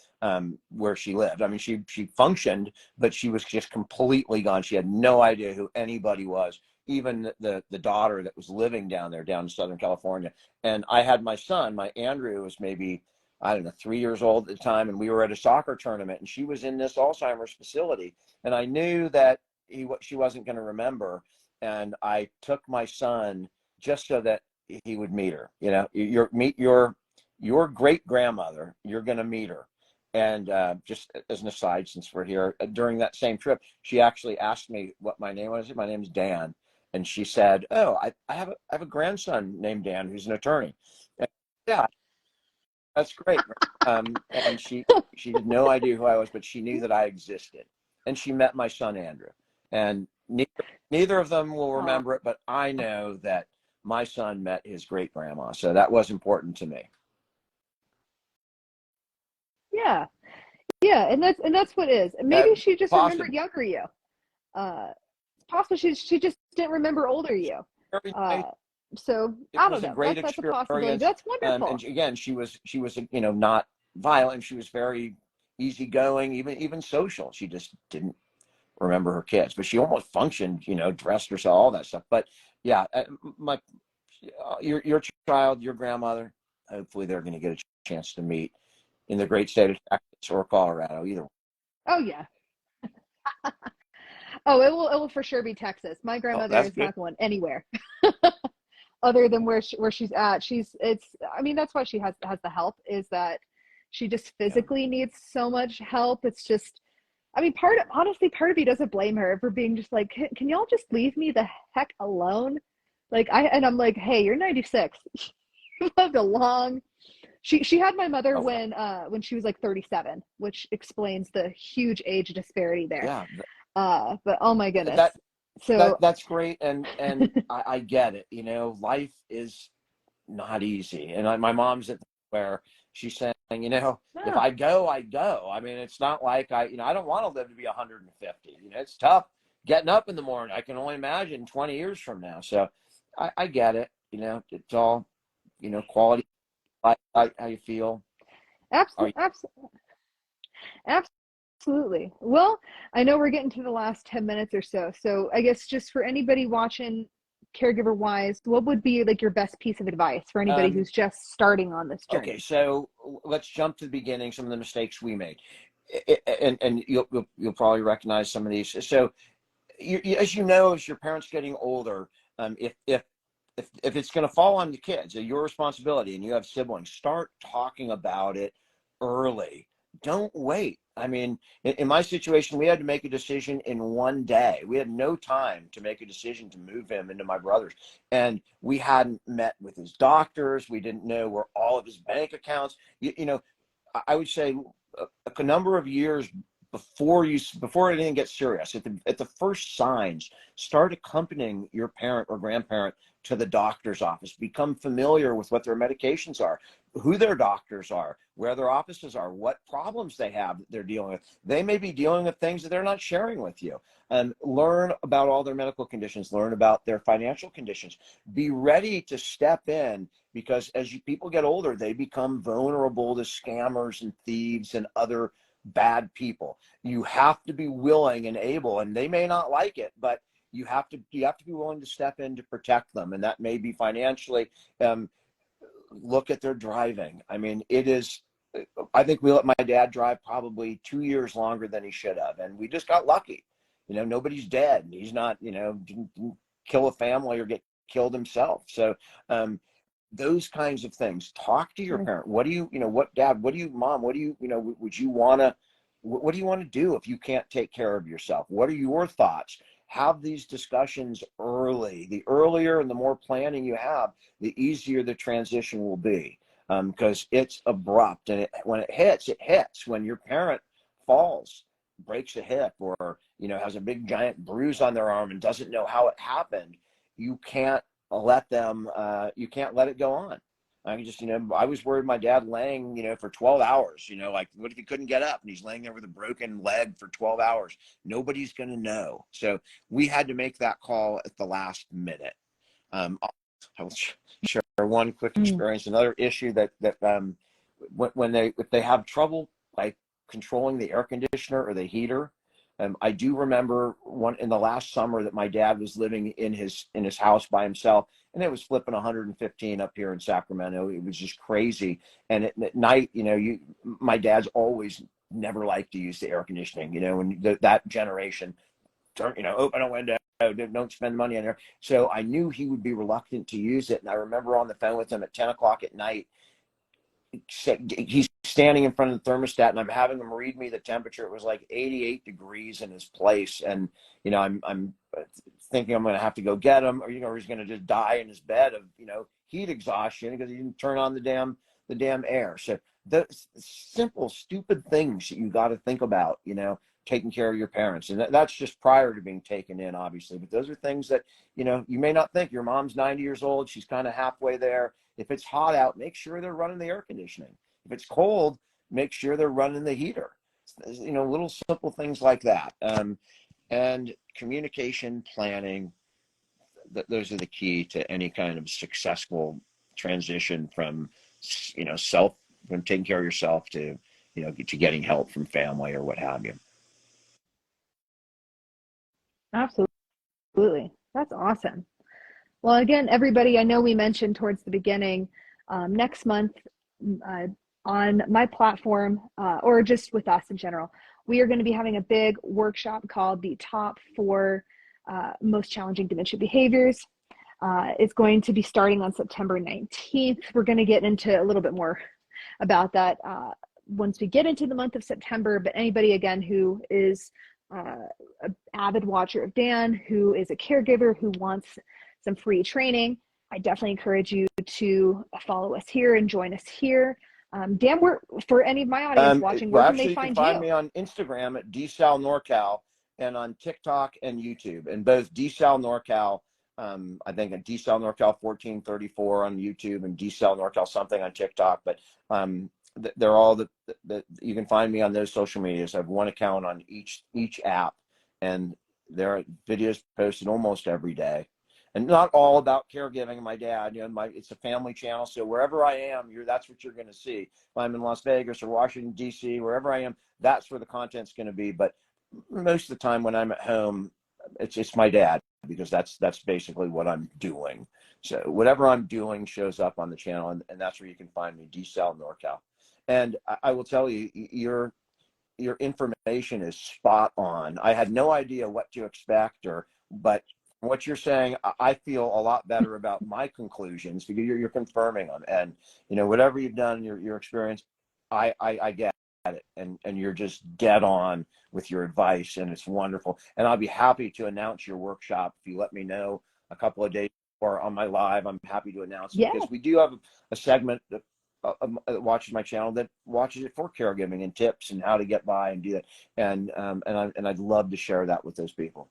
where she lived. I mean, she functioned, but she was just completely gone. She had no idea who anybody was, even the daughter that was living down in Southern California. And I had my son, my Andrew, was maybe, I don't know, 3 years old at the time, and we were at a soccer tournament, and she was in this Alzheimer's facility, and I knew that she wasn't going to remember, and I took my son just so that he would meet her. Meet your great grandmother. You're going to meet her. And just as an aside, since we're here, during that same trip, she actually asked me what my name was. My name is Dan, and she said, "Oh, I have a grandson named Dan who's an attorney." And, yeah. That's great. And she had no idea who I was, but she knew that I existed. And she met my son, Andrew. And neither of them will Oh, remember it, but I know that my son met his great grandma. So that was important to me. yeah. Yeah, and that's what it is. Uh, Maybe she just remembered Possibly. younger you. It's possible she just didn't remember older you. Very nice. Uh, so It I was don't a know. great That's a possibility. But experience. that's wonderful. And again, she was not violent. She was very easygoing, even social. She just didn't remember her kids, but she almost functioned, dressed herself, all that stuff. But yeah, my your child, your grandmother, hopefully they're going to get a chance to meet in the great state of Texas or Colorado, either one. Oh yeah. Oh, it will for sure be Texas. My Oh, grandmother that's is good. not going anywhere other than where she's at. It's I mean that's why she has the help is that she just Yeah. physically needs so much help. It's just I mean honestly part of me doesn't blame her for being just like can y'all just leave me the heck alone? I'm like, "Hey, you're 96. You lived a long she had my mother Oh, wow. when she was like 37, which explains the huge age disparity there. Yeah. But oh my goodness. That So that's great, and I get it. Life is not easy, and my mom's at the where she's saying, if no. I go, I go. I mean, it's not like I don't want to live to be 150. It's tough getting up in the morning. I can only imagine 20 years from now. So I get it. It's all quality life, how you feel. Are you, Absolutely, absolutely. Well, I know we're getting to the last 10 minutes or so. So I guess just for anybody watching caregiver wise, what would be like your best piece of advice for anybody um, who's just starting on this okay, journey? so let's jump to the beginning. Some of the mistakes we made, and you'll probably recognize some of these. So as as your parents getting older, if it's going to fall on the kids, your responsibility, and you have siblings, start talking about it early. Don't wait. I mean, in my situation, we had to make a decision in one day. We had no time to make a decision to move him into my brother's, and we hadn't met with his doctors. We didn't know where all of his bank accounts. I would say a number of years before anything gets serious, at the first signs, start accompanying your parent or grandparent to the doctor's office. Become familiar with what their medications are, who their doctors are, where their offices are, what problems they have that they're dealing with. They may be dealing with things that they're not sharing with you. And learn about all their medical conditions, learn about their financial conditions. Be ready to step in, because as people get older, they become vulnerable to scammers and thieves and other bad people. You have to be willing and able, and they may not like it, but you have to be willing to step in to protect them, and that may be financially. Look at their driving. I mean, it is. I think we let my dad drive probably 2 years longer than he should have, and we just got lucky. Nobody's dead. He's not. Didn't kill a family or get killed himself. So those kinds of things. Talk to your Sure. parent. What do you, what dad, what do you, mom, what do you, would you want to, what do you want to do if you can't take care of yourself? What are your thoughts? Have these discussions early. The earlier and the more planning you have, the easier the transition will be. Because it's abrupt, and when it hits, it hits. When your parent falls, breaks a hip, or has a big giant bruise on their arm and doesn't know how it happened, you can't you can't let it go on. I was worried my dad laying, for 12 hours, like what if he couldn't get up and he's laying there with a broken leg for 12 hours? Nobody's going to know. So we had to make that call at the last minute. I'll share one quick Mm. experience. Another issue that if they have trouble like controlling the air conditioner or the heater. I do remember one in the last summer that my dad was living in his house by himself, and it was flipping 115 up here in Sacramento. It was just crazy. And at night, my dad's always never liked to use the air conditioning. And that generation, open a window, don't spend money on there. So I knew he would be reluctant to use it. And I remember on the phone with him at 10 o'clock at night, he's standing in front of the thermostat, and I'm having him read me the temperature. It was like 88 degrees in his place. And, I'm thinking I'm going to have to go get him, or he's going to just die in his bed of, heat exhaustion because he didn't turn on the damn the damn air. So the simple, stupid things that you got to think about, taking care of your parents. And that's just prior to being taken in, obviously. But those are things that, you may not think. Your mom's 90 years old. She's kind of halfway there. If it's hot out, make sure they're running the air conditioning. If it's cold, make sure they're running the heater. Little simple things like that. And communication, planning, those are the key to any kind of successful transition from, from taking care of yourself to, to getting help from family or what have you. Absolutely. That's awesome. Well, again, everybody, I know we mentioned towards the beginning, next month on my platform, or just with us in general, we are going to be having a big workshop called the Top 4 Most Challenging Dementia Behaviors. It's going to be starting on September 19th. We're going to get into a little bit more about that once we get into the month of September, but anybody, again, who is an avid watcher of Dan, who is a caregiver, who wants some free training, I definitely encourage you to follow us here and join us here. Dan, for any of my audience watching, where can they find you? You can find me on Instagram at DSalNorCal and on TikTok and YouTube. And both DSalNorCal, I think at DSalNorCal1434 on YouTube and DSalNorCal something on TikTok. But they're all you can find me on those social medias. I have one account on each app, and there are videos posted almost every day. And not all about caregiving. My dad, it's a family channel. So wherever I am, that's what you're going to see. If I'm in Las Vegas or Washington, D.C., wherever I am, that's where the content's going to be. But most of the time when I'm at home, it's my dad, because that's basically what I'm doing. So whatever I'm doing shows up on the channel, and that's where you can find me, DSal NorCal. And I will tell you, your information is spot on. I had no idea what to expect, but what you're saying, I feel a lot better about my conclusions, because you're confirming them. And whatever you've done, your experience, I get it, and you're just dead on with your advice, and it's wonderful. And I'll be happy to announce your workshop if you let me know a couple of days or on my live. I'm happy to announce it, because we do have a segment that watches my channel that watches it for caregiving and tips and how to get by and do that. And I'd love to share that with those people.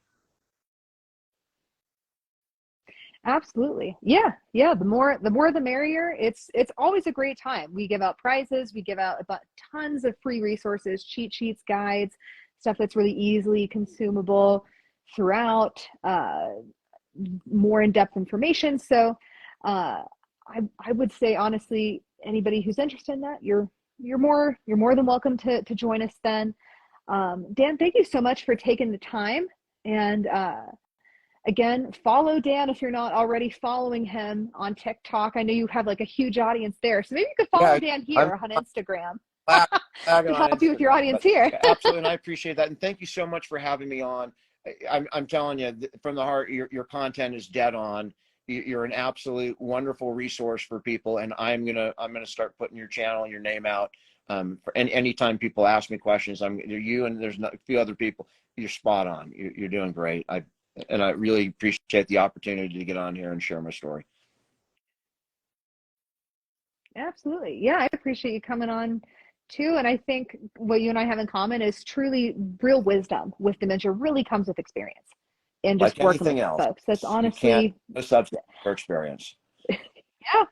Absolutely. Yeah. The more the merrier. It's always a great time. We give out prizes. We give out about tons of free resources, cheat sheets, guides, stuff that's really easily consumable throughout, more in-depth information. So I would say, honestly, anybody who's interested in that, you're more than welcome to join us then. Dan, thank you so much for taking the time. And again, follow Dan if you're not already following him on TikTok. I know you have like a huge audience there, so maybe you could follow Dan here on Instagram to help you with your audience here. Absolutely, and I appreciate that. And thank you so much for having me on. I'm telling you from the heart, your content is dead on. You're an absolute wonderful resource for people, and I'm gonna start putting your channel and your name out. For anytime people ask me questions, you and there's a few other people. You're spot on. You're doing great. I really appreciate the opportunity to get on here and share my story. Absolutely. Yeah, I appreciate you coming on too. And I think what you and I have in common is truly real wisdom with dementia really comes with experience and just like working anything with else, folks. That's honestly no substitute for experience. Yeah.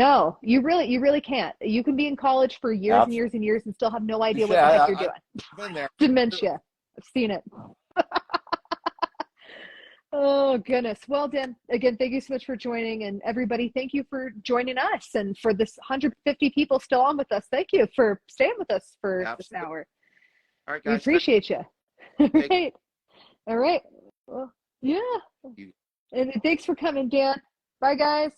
No, you really can't. You can be in college for years and years and years and still have no idea what the heck you're doing. I've been there. Dementia. I've seen it. Oh, goodness. Well, Dan, again, thank you so much for joining. And everybody, thank you for joining us. And for this 150 people still on with us, thank you for staying with us for this hour. All right, guys. We appreciate you. All right. Well, yeah. And thanks for coming, Dan. Bye, guys.